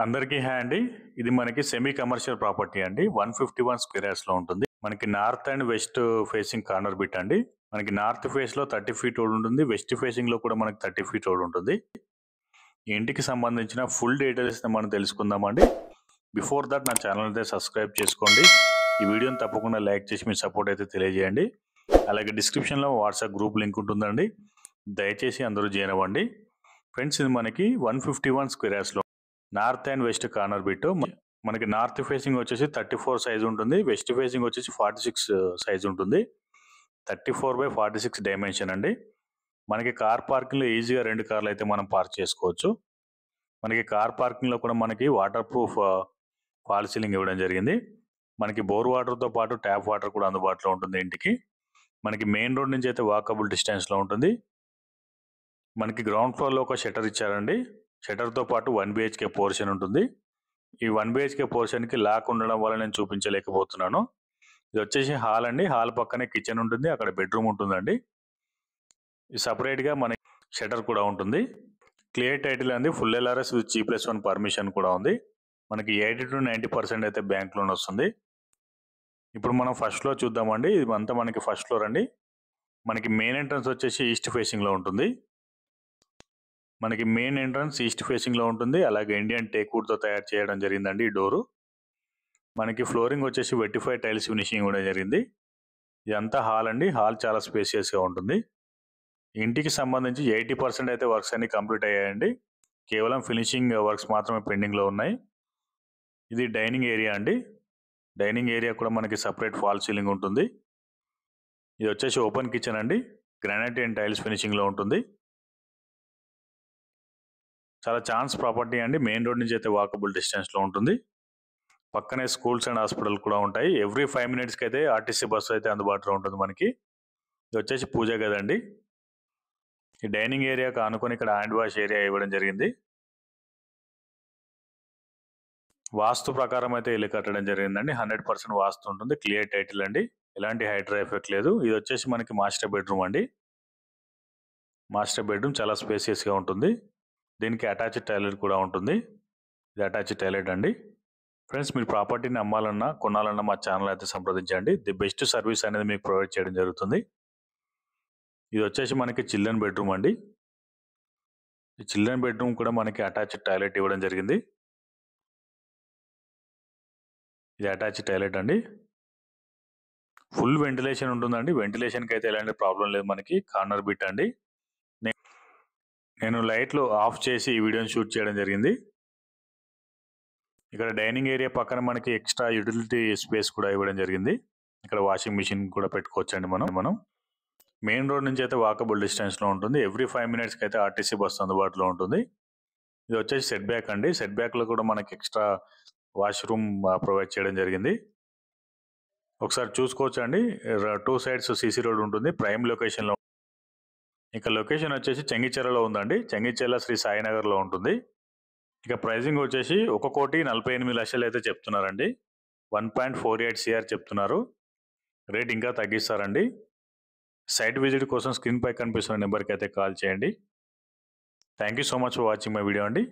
అందరికీ హాయ్ అండి. ఇది మనకి సెమీ కమర్షియల్ ప్రాపర్టీ అండి. 151 స్క్వేర్ యార్డ్స్ లో ఉంటుంది. మనకి north and west facing corner bit అండి. మనకి నార్త్ ఫేస్ లో 30 ఫీట్ రోడ్ ఉంటుంది. వెస్ట్ ఫేసింగ్ లో కూడా మనకి 30 ఫీట్ రోడ్ ఉంటుంది. ఈ ఇంటికి సంబంధించిన ఫుల్ డీటెయిల్స్ మనం తెలుసుకుందామండి. బిఫోర్ దట్ నా ఛానల్ అయితే సబ్స్క్రైబ్ చేసుకోండి. ఈ వీడియోని తప్పకుండా లైక్ చేసి మీ సపోర్ట్ అయితే తెలియజేయండి. అలాగే డిస్క్రిప్షన్ లో వాట్సాప్ గ్రూప్ లింక్ ఉంటుందండి. దయచేసి అందరూ జాయిన్ అవ్వండి. ఫ్రెండ్స్, ఇది మనకి 151 స్క్వేర్ యార్డ్స్ లో north and west corner bit. మనకి నార్త్ ఫేసింగ్ వచ్చేసి 34 సైజ్ ఉంటుంది. వెస్ట్ ఫేసింగ్ వచ్చేసి 46 సైజ్ ఉంటుంది. 34/46 డైమెన్షన్ అండి. మనకి కార్ పార్కింగ్ లో ఈజీగా 2 కార్లు అయితే మనం పార్క్ చేసుకోవచ్చు. మనకి కార్ పార్కింగ్ లో కూడా మనకి వాటర్ ప్రూఫ్ ఫాల్ సీలింగ్ ఇవ్వడం జరిగింది. మనకి బోర్ వాటర్ తో పాటు ట్యాప్ వాటర్ కూడా అందుబాటులో ఉంటుంది ఇంటికి. మనకి మెయిన్ రోడ్ నుంచి అయితే వాకబుల్ డిస్టెన్స్ లో ఉంటుంది. మనకి గ్రౌండ్ ఫ్లోర్ లో ఒక షట్టర్ ఇచ్చారండి. షట్టర్ తో పాటు 1 BHK పోర్షన్ ఉంటుంది. ఈ 1 BHK పోర్షన్ కి లాక్ ఉండడం వల్ల నేను చూపించలేకపోతున్నాను. ఇది వచ్చేసి హాల్ అండి. హాల్ పక్కనే కిచెన్ ఉంటుంది. అక్కడ బెడ్రూమ్ ఉంటుందండి. ఇది సపరేట్ గా మనకి షట్టర్ కూడా ఉంటుంది. క్లియర్ టైటిల్ అండి. Full LRS with G+1 permission కూడా ఉంది. మనకి 80 to 90% అయితే బ్యాంక్ లోన్ వస్తుంది. ఇప్పుడు మనం ఫస్ట్ ఫ్లోర్ చూద్దామండి. ఇది అంతా మనకి ఫస్ట్ ఫ్లోర్ అండి. మనకి మెయిన్ ఎంట్రన్స్ వచ్చేసి ఈస్ట్ ఫేసింగ్ లో ఉంటుంది. మనకి మెయిన్ ఎంట్రన్స్ ఈస్ట్ ఫేసింగ్ లో ఉంటుంది. అలాగే ఇండియన్ టేక్వుడ్ తో తయారు చేయడం జరిగిందండి ఈ డోరు. మనకి ఫ్లోరింగ్ వచ్చేసి వెట్టిఫైడ్ టైల్స్ ఫినిషింగ్ కూడా జరిగింది. ఇదంతా హాల్ అండి. హాల్ చాలా స్పేసియస్ గా ఉంటుంది. ఇంటికి సంబంధించి 80% అయితే వర్క్స్ అన్ని కంప్లీట్ అయ్యాయండి. కేవలం ఫినిషింగ్ వర్క్స్ మాత్రమే పెండింగ్ లో ఉన్నాయి. ఇది డైనింగ్ ఏరియా అండి. డైనింగ్ ఏరియా కూడా మనకి సపరేట్ ఫాల్ సీలింగ్ ఉంటుంది. ఇది వచ్చేసి ఓపెన్ కిచెన్ అండి. గ్రానైట్ అండ్ టైల్స్ ఫినిషింగ్ లో ఉంటుంది. చాలా ఛాన్స్ ప్రాపర్టీ అండి. మెయిన్ రోడ్ నుంచి అయితే వాకబుల్ డిస్టెన్స్ లో ఉంటుంది. పక్కనే స్కూల్స్ అండ్ హాస్పిటల్ కూడా ఉంటాయి. ఎవ్రీ 5 minutes కి అయితే RTC బస్సు అయితే అందుబాటులో ఉంటుంది మనకి. ఇది వచ్చేసి పూజ గది అండి. ఈ డైనింగ్ ఏరియాకి ఆనుకొని ఇక్కడ హ్యాండ్ వాష్ ఏరియా ఇవ్వడం జరిగింది. వాస్తు ప్రకారం అయితే ఇల్లు కట్టడం జరిగిందండి. 100% వాస్తు ఉంటుంది. క్లియర్ టైటిల్ అండి. ఎలాంటి హైడ్రా ఎఫెక్ట్ లేదు. ఇది వచ్చేసి మనకి మాస్టర్ బెడ్రూమ్ అండి. మాస్టర్ బెడ్రూమ్ చాలా స్పేసియస్ గా ఉంటుంది. దీనికి అటాచ్డ్ టాయిలెట్ కూడా ఉంటుంది. ఇది అటాచ్డ్ టాయిలెట్ అండి. ఫ్రెండ్స్, మీరు ప్రాపర్టీని అమ్మాలన్నా కొనాలన్నా మా ఛానల్ అయితే సంప్రదించండి. ది బెస్ట్ సర్వీస్ అనేది మీకు ప్రొవైడ్ చేయడం జరుగుతుంది. ఇది వచ్చేసి మనకి చిల్డ్రన్ బెడ్రూమ్ అండి. ఈ చిల్డ్రన్ బెడ్రూమ్ కూడా మనకి అటాచ్డ్ టాయిలెట్ ఇవ్వడం జరిగింది. ఇది అటాచ్డ్ టాయిలెట్ అండి. ఫుల్ వెంటిలేషన్ ఉంటుందండి. వెంటిలేషన్కి అయితే ఎలాంటి ప్రాబ్లం లేదు. మనకి కార్నర్ బిట్ అండి. నేను లైట్లు ఆఫ్ చేసి ఈ వీడియోని షూట్ చేయడం జరిగింది. ఇక్కడ డైనింగ్ ఏరియా పక్కన మనకి ఎక్స్ట్రా యూటిలిటీ స్పేస్ కూడా ఇవ్వడం జరిగింది. ఇక్కడ వాషింగ్ మిషన్ కూడా పెట్టుకోవచ్చు అండి. మనం మెయిన్ రోడ్ నుంచి అయితే వాకబుల్ డిస్టెన్స్ లో ఉంటుంది. ఎవ్రీ 5 minutes కి అయితే RTC బస్సు అందుబాటులో ఉంటుంది. ఇది వచ్చేసి సెట్ బ్యాక్ అండి. సెట్ బ్యాక్ లో కూడా మనకి ఎక్స్ట్రా వాష్రూమ్ ప్రొవైడ్ చేయడం జరిగింది. ఒకసారి చూసుకోవచ్చు అండి. 2 sides CC రోడ్ ఉంటుంది. ప్రైమ్ లొకేషన్ లో. ఇక లొకేషన్ వచ్చేసి చెంగిచెర్లలో ఉందండి. చెంగిచెర్ల శ్రీ సాయినగర్ లో ఉంటుంది. ఇక ప్రైజింగ్ వచ్చేసి 1,48,00,000 అయితే చెప్తున్నారండి. 1.48 CR చెప్తున్నారు. రేట్ ఇంకా తగ్గిస్తారండి. సైట్ విజిట్ కోసం స్క్రీన్ పై కనిపిస్తున్న నెంబర్కి అయితే కాల్ చేయండి. Thank you so much for watching my video అండి.